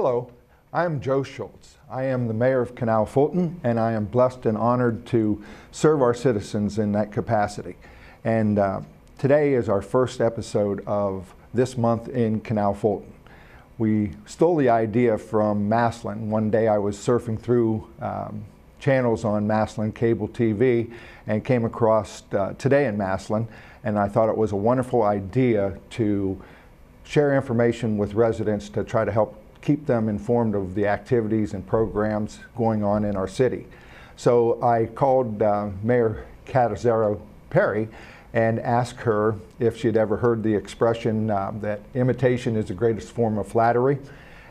Hello, I'm Joe Schultz. I am the mayor of Canal Fulton, and I am blessed and honored to serve our citizens in that capacity. And today is our first episode of this month in Canal Fulton. We stole the idea from Maslin. One day I was surfing through channels on Maslin cable TV and came across Today in Maslin, and I thought it was a wonderful idea to share information with residents to try to help keep them informed of the activities and programs going on in our city. So I called Mayor Catazero Perry and asked her if she'd ever heard the expression that imitation is the greatest form of flattery,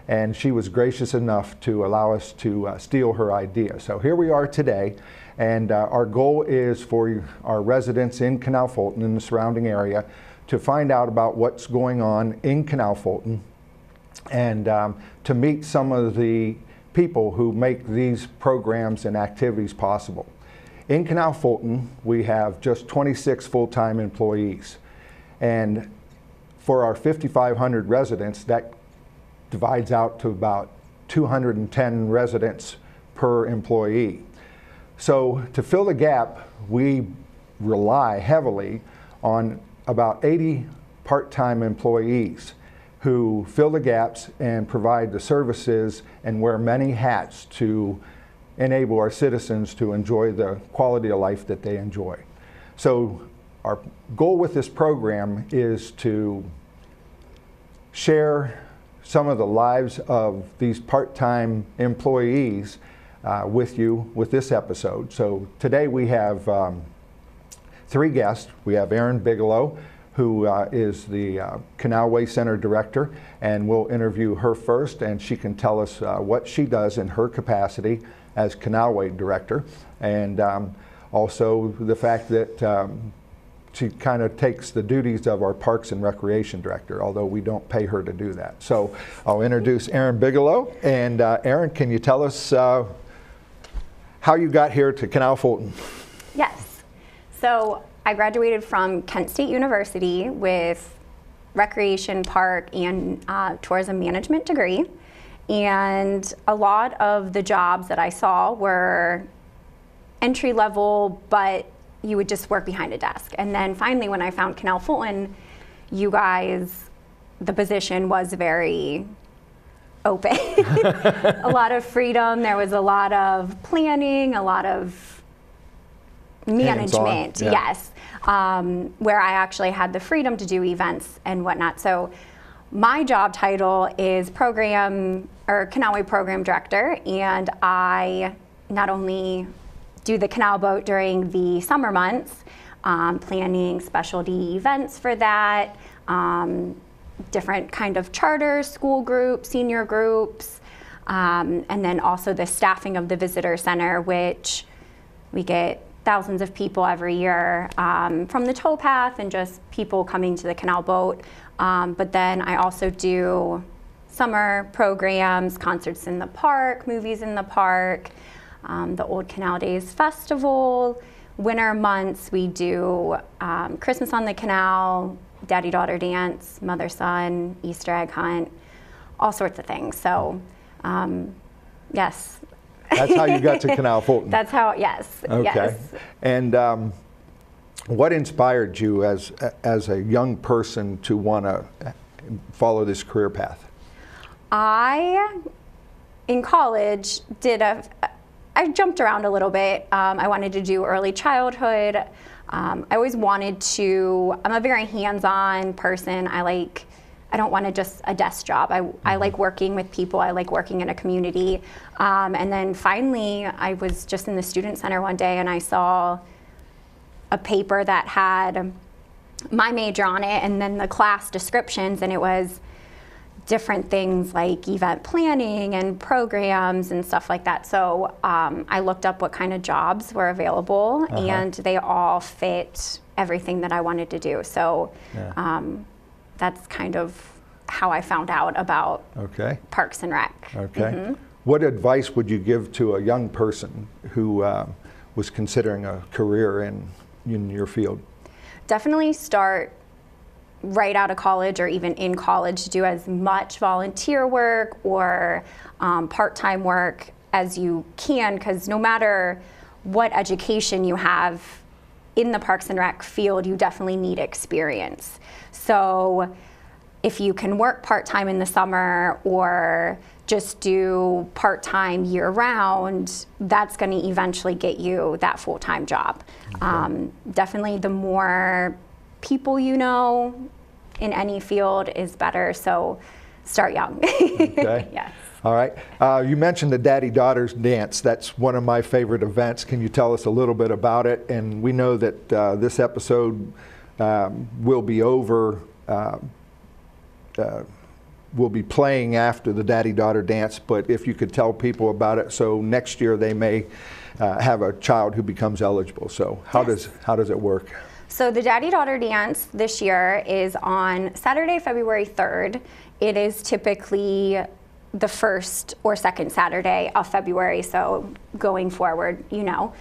and she was gracious enough to allow us to steal her idea. So here we are today, and our goal is for our residents in Canal Fulton and the surrounding area to find out about what's going on in Canal Fulton and to meet some of the people who make these programs and activities possible. In Canal Fulton, we have just 26 full-time employees. And for our 5,500 residents, that divides out to about 210 residents per employee. So to fill the gap, we rely heavily on about 80 part-time employees who fill the gaps and provide the services and wear many hats to enable our citizens to enjoy the quality of life that they enjoy. So our goal with this program is to share some of the lives of these part-time employees with you with this episode. So today we have three guests. We have Erin Bigelow, who is the Canalway Center Director, and we'll interview her first, and she can tell us what she does in her capacity as Canalway Director, and also the fact that she kind of takes the duties of our Parks and Recreation Director, although we don't pay her to do that. So I'll introduce Erin Bigelow, and Erin, can you tell us how you got here to Canal Fulton? Yes. So I graduated from Kent State University with recreation, park, and tourism management degree. And a lot of the jobs that I saw were entry level, but you would just work behind a desk. And then finally, when I found Canal Fulton, you guys, the position was very open. A lot of freedom. There was a lot of planning, a lot of management, yeah. Yes, where I actually had the freedom to do events and whatnot. So my job title is Canalway Program Director, and I not only do the canal boat during the summer months, planning specialty events for that, different kind of charters, school groups, senior groups, and then also the staffing of the visitor center, which we get thousands of people every year from the towpath and just people coming to the canal boat. But then I also do summer programs, concerts in the park, movies in the park, the Old Canal Days Festival. Winter months we do Christmas on the Canal, Daddy-Daughter Dance, Mother-Son, Easter egg hunt, all sorts of things. So yes. That's how you got to Canal Fulton. That's how, yes. Okay. Yes. And what inspired you as a young person to want to follow this career path? In college, I jumped around a little bit. I wanted to do early childhood. I always wanted to, I'm a very hands-on person. I don't want just a desk job. I like working with people. I like working in a community. And then finally, I was just in the student center one day and I saw a paper that had my major on it and then the class descriptions, and it was different things like event planning and programs and stuff like that. So I looked up what kind of jobs were available, and they all fit everything that I wanted to do. So that's kind of how I found out about Parks and Rec. Okay. What advice would you give to a young person who was considering a career in your field? Definitely start right out of college or even in college to do as much volunteer work or part-time work as you can, because no matter what education you have in the Parks and Rec field, you definitely need experience. So if you can work part-time in the summer or just do part-time year-round, that's going to eventually get you that full-time job. Okay. Definitely the more people you know in any field is better, so start young. Okay. Yes. All right. You mentioned the Daddy Daughters dance. That's one of my favorite events. Can you tell us a little bit about it? And we know that this episode will be over. Will be playing after the Daddy Daughter dance, but if you could tell people about it, so next year they may have a child who becomes eligible. So how does it work? So the Daddy Daughter dance this year is on Saturday, February 3rd. It is typically the first or second Saturday of February, so going forward, you know.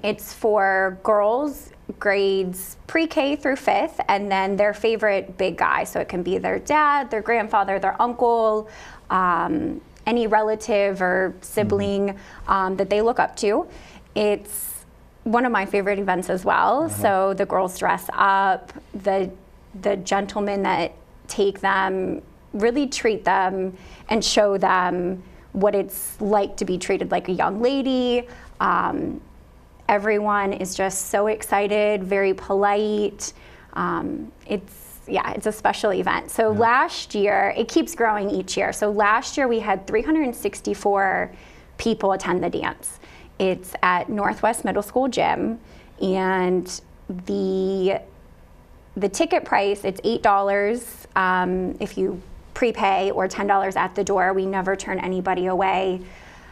It's for girls grades pre-K through 5th, and then their favorite big guy. So it can be their dad, their grandfather, their uncle, any relative or sibling that they look up to. It's one of my favorite events as well. So the girls dress up, the gentlemen that take them really treat them and show them what it's like to be treated like a young lady. Everyone is just so excited, very polite. It's a special event. So last year, it keeps growing each year. So last year we had 364 people attend the dance. It's at Northwest Middle School Gym, and the ticket price, it's $8 if you prepay, or $10 at the door. We never turn anybody away,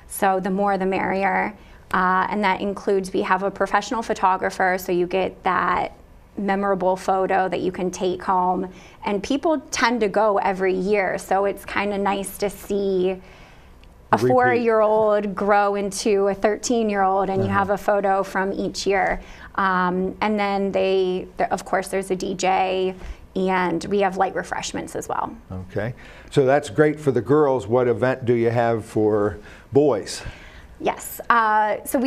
so the more the merrier. And that includes, we have a professional photographer, so you get that memorable photo that you can take home. And people tend to go every year, so it's kind of nice to see a 4-year-old grow into a 13-year-old, and you have a photo from each year. And then of course, there's a DJ, and we have light refreshments as well. Okay, so that's great for the girls. What event do you have for boys? Yes. So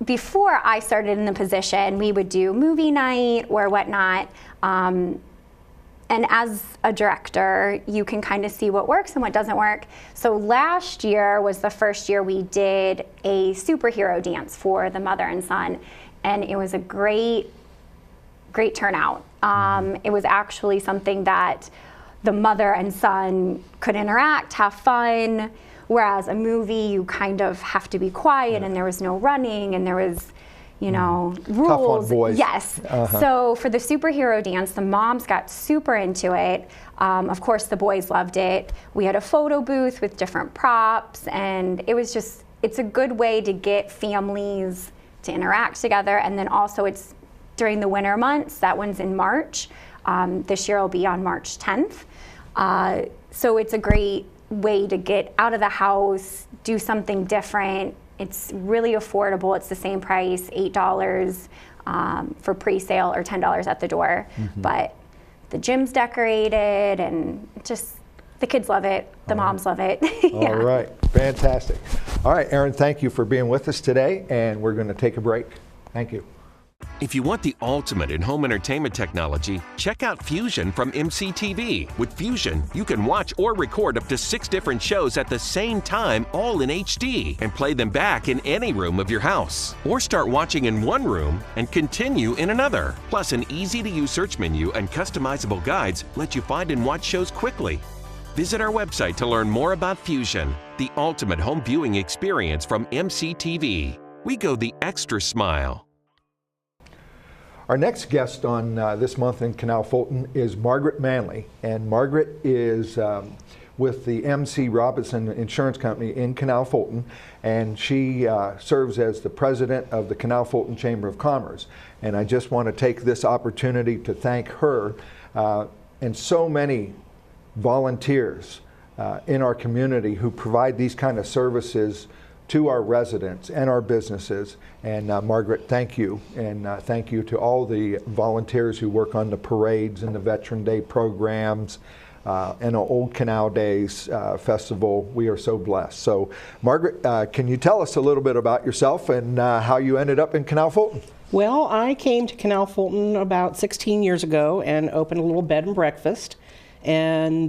before I started in the position, we would do movie night or whatnot. And as a director, you can kind of see what works and what doesn't work. So last year was the first year we did a superhero dance for the mother and son. And it was a great turnout. It was actually something that the mother and son could interact, have fun. Whereas a movie, you kind of have to be quiet, and there was no running, and there was, rules. Tough on boys. Yes. So for the superhero dance, the moms got super into it. Of course, the boys loved it. We had a photo booth with different props, and it's a good way to get families to interact together. And then also it's during the winter months. That one's in March. This year will be on March 10th. So it's a great way to get out of the house, do something different. It's really affordable. It's the same price, $8 for pre-sale or $10 at the door. But the gym's decorated, and just the kids love it. The moms love it. Yeah. All right, fantastic. All right, Erin, thank you for being with us today, and we're going to take a break. Thank you. If you want the ultimate in home entertainment technology, check out Fusion from MCTV. With Fusion, you can watch or record up to 6 different shows at the same time, all in HD, and play them back in any room of your house. Or start watching in one room and continue in another. Plus, an easy-to-use search menu and customizable guides let you find and watch shows quickly. Visit our website to learn more about Fusion, the ultimate home viewing experience from MCTV. We go the extra smile. Our next guest on this month in Canal Fulton is Margaret Manley, and Margaret is with the MC Robinson Insurance Company in Canal Fulton, and she serves as the president of the Canal Fulton Chamber of Commerce. And I just want to take this opportunity to thank her and so many volunteers in our community who provide these kind of services to our residents and our businesses. And Margaret, thank you. And thank you to all the volunteers who work on the parades and the Veteran Day programs and the Old Canal Days Festival. We are so blessed. So Margaret, can you tell us a little bit about yourself and how you ended up in Canal Fulton? Well, I came to Canal Fulton about 16 years ago and opened a little bed and breakfast, and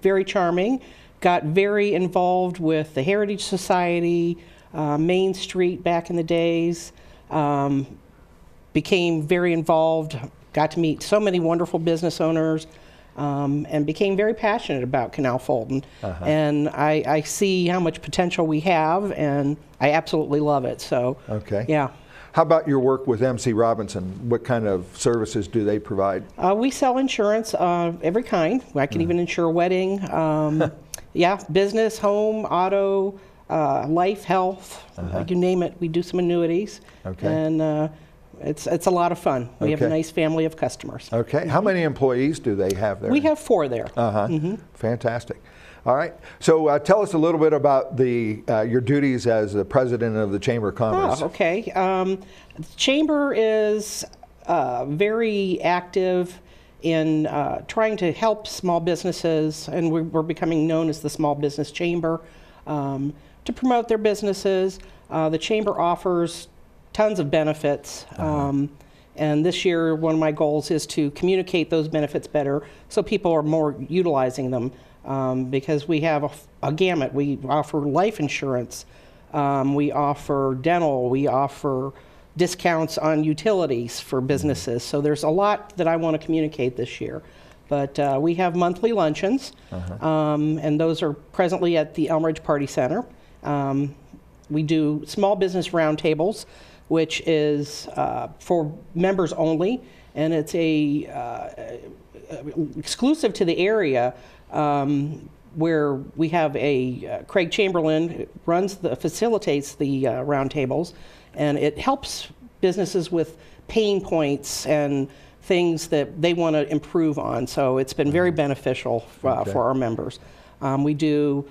very charming. Got very involved with the Heritage Society, Main Street back in the days, became very involved, got to meet so many wonderful business owners, and became very passionate about Canal Fulton. And I see how much potential we have, and I absolutely love it. So, yeah. How about your work with MC Robinson? What kind of services do they provide? We sell insurance of every kind. I can even insure a wedding. Yeah, business, home, auto, life, health, you name it. We do some annuities. And it's a lot of fun. We have a nice family of customers. How many employees do they have there? We have 4 there. Fantastic. All right. So tell us a little bit about your duties as the president of the Chamber of Commerce. The Chamber is very active in trying to help small businesses, and we're becoming known as the Small Business Chamber, to promote their businesses. The Chamber offers tons of benefits. And this year, one of my goals is to communicate those benefits better so people are more utilizing them. Because we have a gamut. We offer life insurance, we offer dental, we offer discounts on utilities for businesses. So there's a lot that I want to communicate this year. But we have monthly luncheons, and those are presently at the Elmridge Party Center. We do small business roundtables, which is for members only, and it's exclusive to the area. Where we have Craig Chamberlain facilitates the roundtables, and it helps businesses with pain points and things that they want to improve on. So it's been very beneficial for our members. We do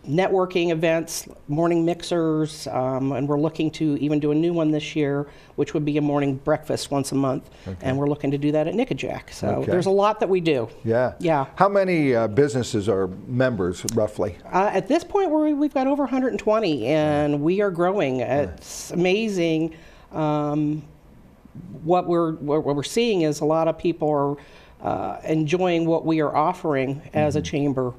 networking events, morning mixers, and we're looking to even do a new one this year, which would be a morning breakfast once a month, and we're looking to do that at Nickajack. So there's a lot that we do. Yeah. How many businesses are members, roughly? At this point, we've got over 120, and we are growing. It's amazing. What we're seeing is a lot of people are enjoying what we are offering as a chamber.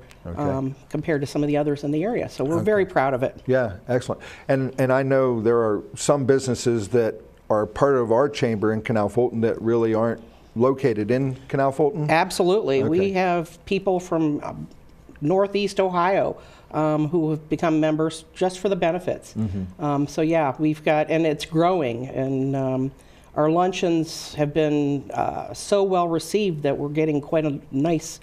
Compared to some of the others in the area. So we're very proud of it. Yeah, excellent. And I know there are some businesses that are part of our chamber in Canal Fulton that really aren't located in Canal Fulton? Absolutely. We have people from Northeast Ohio who have become members just for the benefits. So yeah, we've got, and it's growing, and our luncheons have been so well received that we're getting quite a nice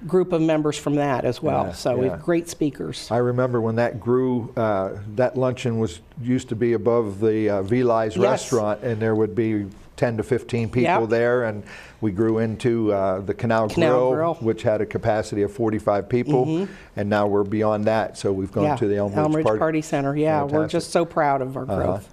group of members from that as well. We have great speakers. I remember when that grew, that luncheon used to be above the Vili's restaurant, and there would be 10 to 15 people there, and we grew into the Canal Grill, which had a capacity of 45 people, and now we're beyond that, so we've gone to the Elmridge Party Center. We're just so proud of our growth.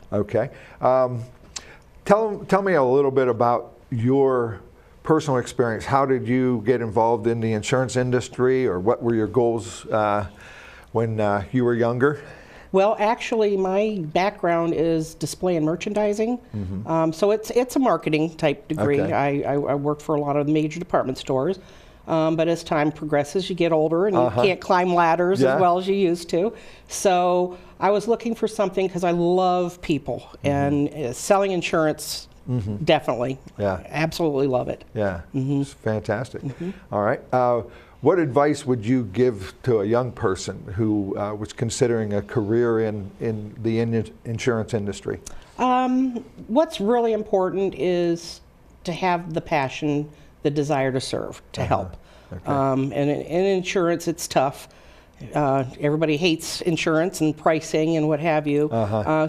Tell me a little bit about your personal experience. How did you get involved in the insurance industry, or what were your goals when you were younger? Well, actually, my background is display and merchandising, so it's a marketing type degree. I worked for a lot of major department stores, but as time progresses, you get older and you can't climb ladders as well as you used to. So I was looking for something because I love people, and selling insurance. Definitely. Absolutely love it. It's fantastic. All right. What advice would you give to a young person who was considering a career in the insurance industry? What's really important is to have the passion, the desire to serve, to help. And in insurance, it's tough. Everybody hates insurance and pricing and what have you.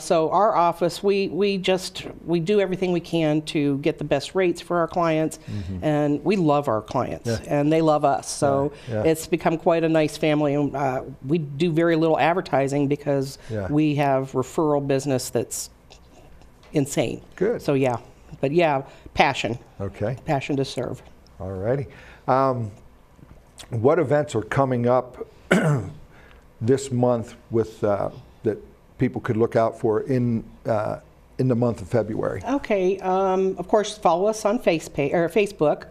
So our office, we do everything we can to get the best rates for our clients, and we love our clients, and they love us. So it's become quite a nice family. And we do very little advertising because we have referral business that's insane. Good. So yeah, but yeah, passion. Okay. Passion to serve. All righty. What events are coming up this month with that people could look out for in the month of February? Okay. Of course, follow us on Facebook.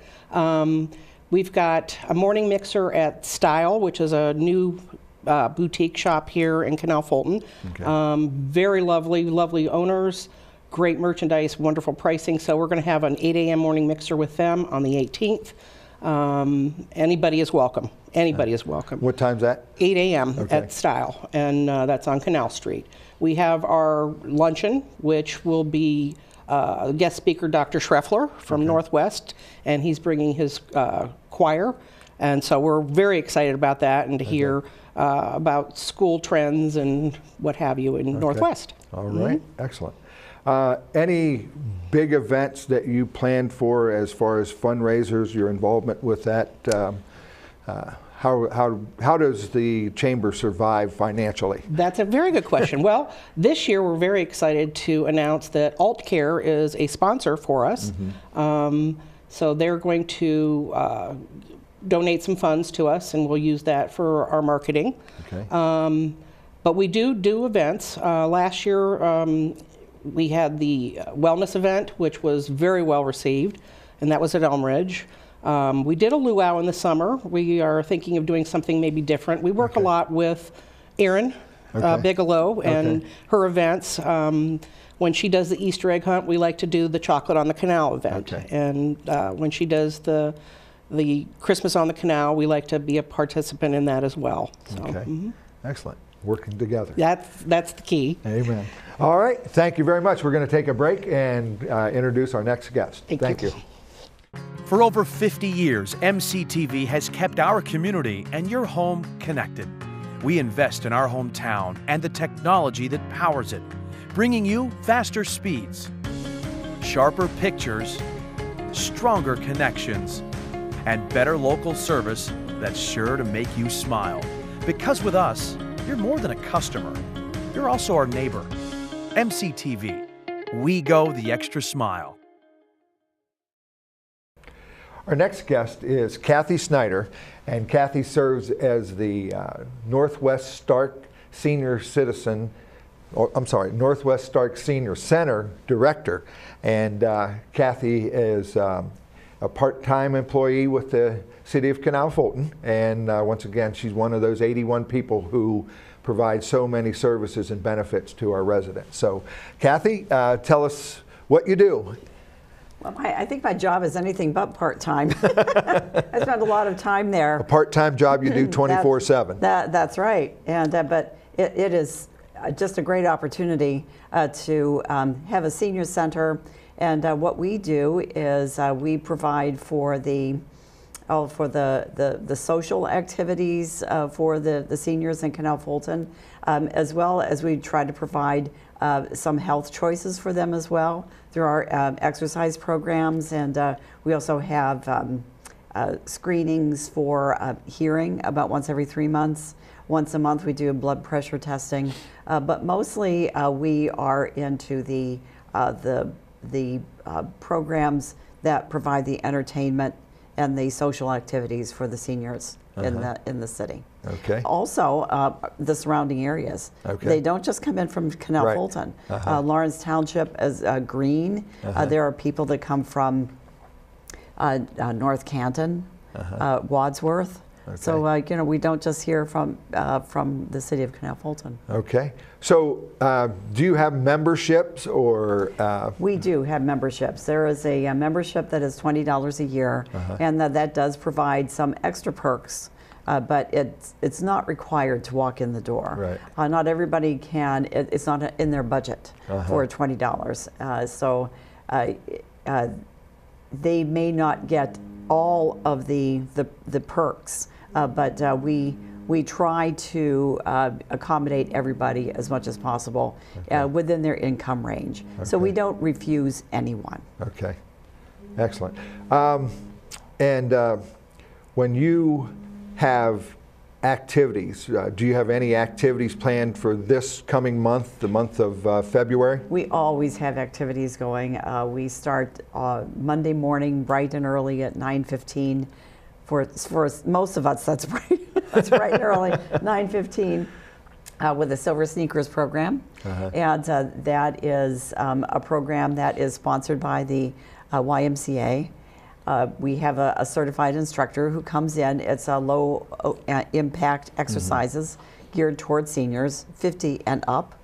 We've got a morning mixer at Style, which is a new boutique shop here in Canal Fulton. Okay. Very lovely owners, great merchandise, wonderful pricing. So we're going to have an 8 a.m. morning mixer with them on the 18th. Anybody is welcome. Anybody is welcome. What time's that? 8 a.m. Okay. at Style, and that's on Canal Street. We have our luncheon, which will be guest speaker Dr. Schreffler from Northwest, and he's bringing his choir. And so we're very excited about that and to hear about school trends and what have you in Northwest. All right. Excellent. Any big events that you planned for as far as fundraisers, your involvement with that? How does the Chamber survive financially? That's a very good question. Well, this year we're very excited to announce that AltCare is a sponsor for us. So they're going to donate some funds to us, and we'll use that for our marketing. Okay. But we do events. Last year we had the wellness event, which was very well received, and that was at Elm Ridge. We did a luau in the summer. We are thinking of doing something maybe different. We work a lot with Erin Bigelow and her events. When she does the Easter egg hunt, we like to do the Chocolate on the Canal event. And when she does the Christmas on the Canal, we like to be a participant in that as well. So, Excellent. Working together. That's the key. Amen. All right. Thank you very much. We're going to take a break and introduce our next guest. Thank you. For over 50 years, MCTV has kept our community and your home connected. We invest in our hometown and the technology that powers it, bringing you faster speeds, sharper pictures, stronger connections, and better local service that's sure to make you smile. Because with us, you're more than a customer. You're also our neighbor. MCTV. We go the extra smile. Our next guest is Kathy Snyder, and Kathy serves as the Northwest Stark Senior Center Director. And Kathy is a part-time employee with the City of Canal Fulton, and once again, she's one of those 81 people who provide so many services and benefits to our residents. So, Kathy, tell us what you do. Well, I think my job is anything but part-time. I spend a lot of time there. A part-time job you do 24/7. That's right, and but it is just a great opportunity to have a senior center. And what we do is we provide for the social activities for the seniors in Canal Fulton, as well as we try to provide some health choices for them as well through our exercise programs. And we also have screenings for hearing about once every 3 months. Once a month we do blood pressure testing, but mostly we are into the programs that provide the entertainment and the social activities for the seniors in the city. Okay. Also, the surrounding areas. Okay. They don't just come in from Canal Fulton. Lawrence Township is green. There are people that come from North Canton, Wadsworth. Okay. So we don't just hear from the city of Canal Fulton. Okay. So do you have memberships or? We do have memberships. There is a membership that is $20 a year, and that does provide some extra perks, but it's not required to walk in the door. Right. Not everybody can. It's not in their budget for $20. So they may not get all of the perks, but we we try to accommodate everybody as much as possible within their income range. So we don't refuse anyone. Okay, excellent. When you have activities, do you have any activities planned for this coming month, the month of February? We always have activities going. We start Monday morning bright and early at 9:15. For most of us, that's bright and early, 9:15. With the Silver Sneakers program. And that is a program that is sponsored by the YMCA. We have a certified instructor who comes in. It's a low impact exercises geared towards seniors, 50 and up.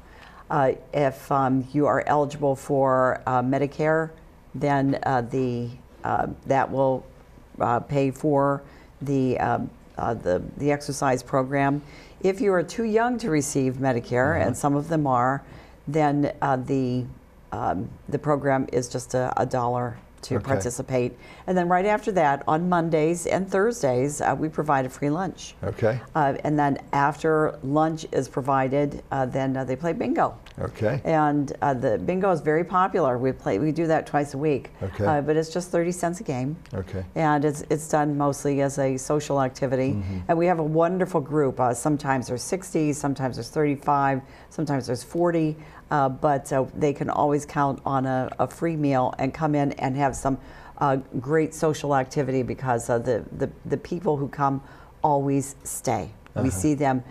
If you are eligible for Medicare, then that will pay for the exercise program. If you are too young to receive Medicare, and some of them are, then the program is just $1 to participate. And then right after that, on Mondays and Thursdays, we provide a free lunch. Okay. And then after lunch is provided, then they play bingo. Okay. And the bingo is very popular. We do that twice a week. Okay. But it's just 30 cents a game. Okay. And it's done mostly as a social activity. And we have a wonderful group. Sometimes there's 60, sometimes there's 35, sometimes there's 40. But they can always count on a free meal and come in and have some great social activity, because the people who come always stay. We see them.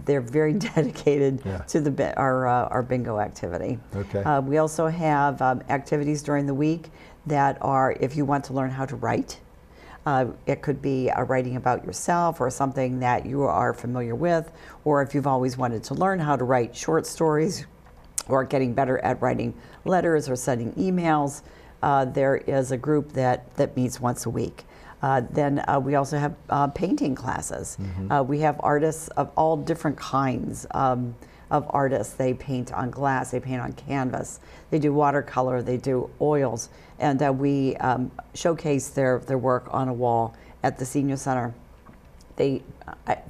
They're very dedicated to our bingo activity. Okay. We also have activities during the week that are, if you want to learn how to write, it could be writing about yourself or something that you are familiar with, or if you've always wanted to learn how to write short stories or getting better at writing letters or sending emails, there is a group that meets once a week. Then we also have painting classes. We have artists of all different kinds of artists. They paint on glass, they paint on canvas, they do watercolor, they do oils, and we showcase their work on a wall at the Senior Center.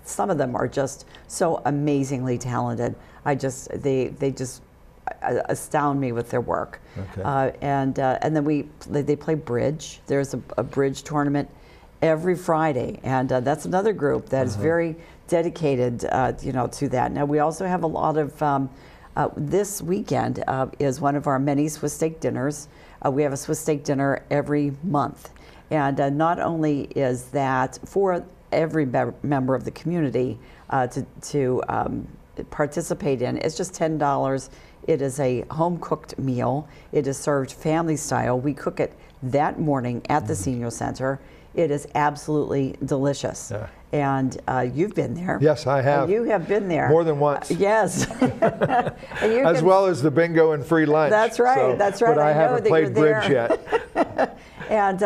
Some of them are just so amazingly talented. They just astound me with their work. Okay. And then they play bridge. There's a bridge tournament every Friday, and that's another group that is very dedicated, to that. Now we also have a lot of this weekend is one of our many Swiss steak dinners. We have a Swiss steak dinner every month, and not only is that for every member of the community to participate in, it's just $10. It is a home-cooked meal. It is served family style. We cook it that morning at the Senior Center. It is absolutely delicious. Yeah. And you've been there. Yes, I have. You have been there. More than once. Yes. As well as the bingo and free lunch. That's right. That's right. But I haven't played bridge there. yet. And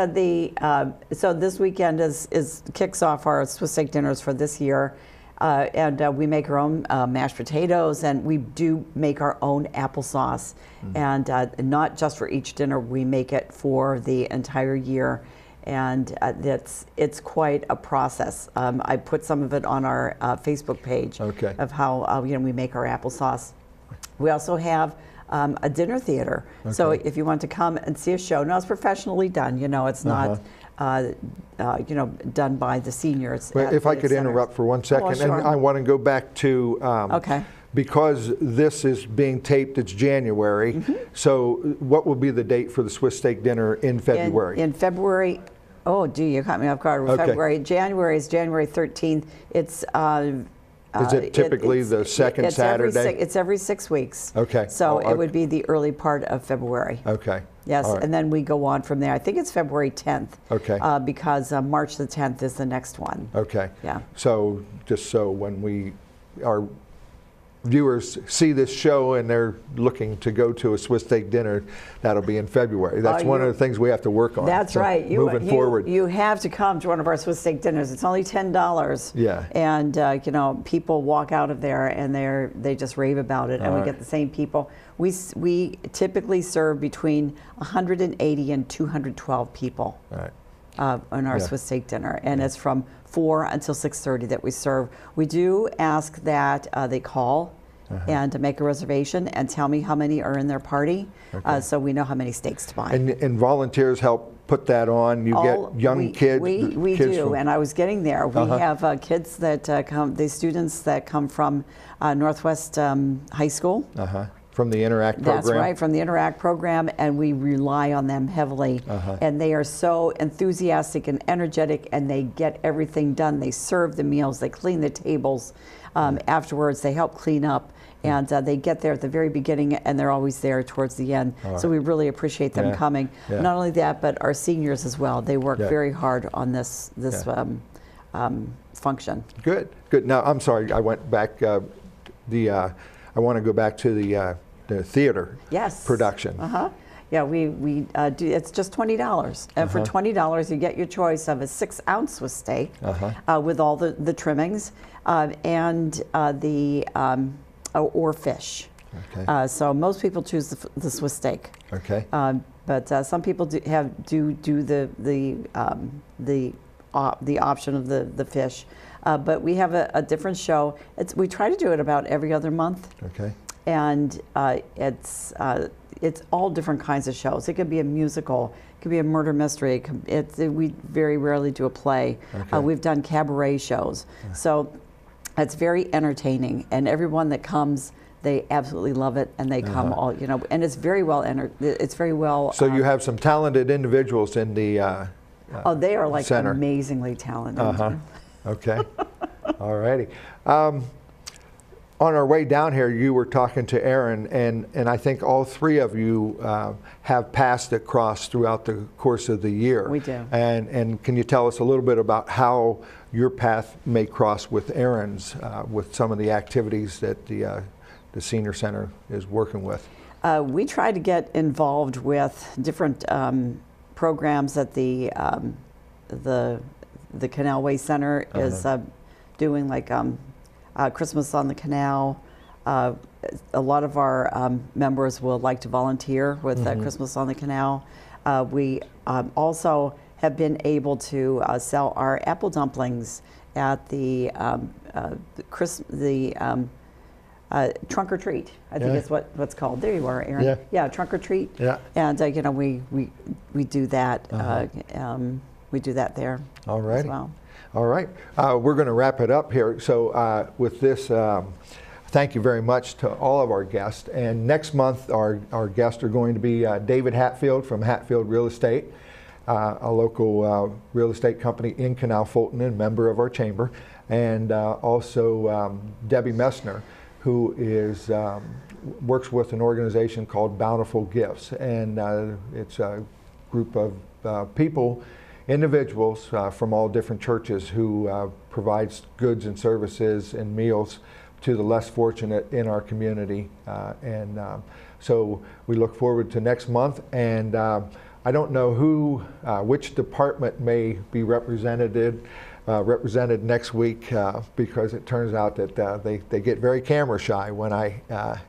so this weekend kicks off our Swiss steak dinners for this year. And we make our own mashed potatoes, and we do make our own applesauce. And not just for each dinner, we make it for the entire year. And it's quite a process. I put some of it on our Facebook page of how we make our applesauce. We also have a dinner theater. So if you want to come and see a show, now it's professionally done. It's not done by the seniors. Well, if I could interrupt for 1 second, sure. and I want to go back to because this is being taped, it's January. So what will be the date for the Swiss steak dinner in February? In February, oh, gee, you caught me off guard with February. January is January 13th. It's is it typically the second Saturday? It's every 6 weeks. Okay. So it would be the early part of February. Okay. Yes, All right. and then we go on from there. I think it's February 10th. Okay. Because March the 10th is the next one. Okay. Yeah. So just so when our viewers see this show and they're looking to go to a Swiss steak dinner, that'll be in February. That's one of the things we have to work on. That's right. Moving forward. You have to come to one of our Swiss steak dinners. It's only $10. Yeah. And people walk out of there and they just rave about it, and we get the same people. We typically serve between 180 and 212 people. All right. on our Swiss steak dinner, and it's from 4 until 6:30 that we serve. We do ask that they call and to make a reservation and tell me how many are in their party, so we know how many steaks to buy. And volunteers help put that on. You get young kids. We kids do, from, and I was getting there. We have kids that come, the students that come from Northwest High School. From the Interact program. That's right, from the Interact program, and we rely on them heavily. And they are so enthusiastic and energetic, and they get everything done. They serve the meals, they clean the tables afterwards, they help clean up. And they get there at the very beginning, and they're always there towards the end. So we really appreciate them coming. Not only that, but our seniors as well. They work very hard on this function. Good, good. Now, I'm sorry, I went back. I want to go back to the theater production. Yeah, we do. It's just $20, and for $20, you get your choice of a 6-ounce Swiss steak with all the trimmings and or fish. So most people choose the Swiss steak. But some people do the option of the fish. But we have a different show. We try to do it about every other month. And it's all different kinds of shows. It could be a musical. It could be a murder mystery. We very rarely do a play. We've done cabaret shows. So it's very entertaining, and everyone that comes, they absolutely love it, and they come all, and it's very well So you have some talented individuals in the they are like center. Amazingly talented. Okay. All righty. On our way down here, you were talking to Aaron, and I think all three of you have passed across throughout the course of the year. We do. And can you tell us a little bit about how your path may cross with Aaron's with some of the activities that the Senior Center is working with? We try to get involved with different programs that the Canal Way Center is doing, like Christmas on the Canal. A lot of our members will like to volunteer with Christmas on the Canal. We also have been able to sell our apple dumplings at the Trunk or Treat. I think it's what's called. There you are, Aaron. Yeah, Trunk or Treat. And we do that. We do that there. All right. As well. All right. We're going to wrap it up here. So with this, thank you very much to all of our guests. And next month, our guests are going to be David Hatfield from Hatfield Real Estate, a local real estate company in Canal Fulton and member of our chamber, and also Debbie Messner, who is works with an organization called Bountiful Gifts, and it's a group of people, individuals from all different churches who provides goods and services and meals to the less fortunate in our community. So we look forward to next month, and I don't know which department may be represented next week, because it turns out that they get very camera shy when I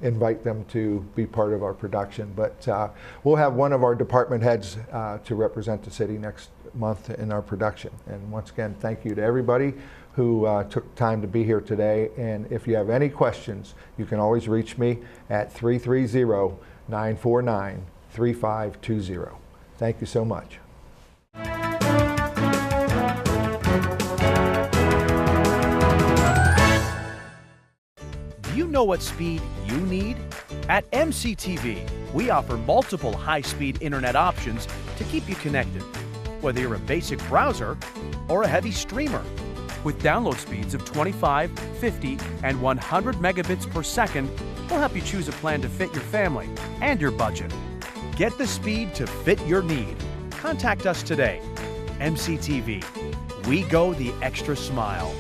invite them to be part of our production. But we'll have one of our department heads to represent the city next month in our production. And once again, thank you to everybody who took time to be here today. And if you have any questions, you can always reach me at 330-949-3520. Thank you so much. Do you know what speed you need? At MCTV, we offer multiple high-speed internet options to keep you connected, whether you're a basic browser or a heavy streamer. With download speeds of 25, 50, and 100 megabits per second, we'll help you choose a plan to fit your family and your budget. Get the speed to fit your need. Contact us today. MCTV. We go the extra smile.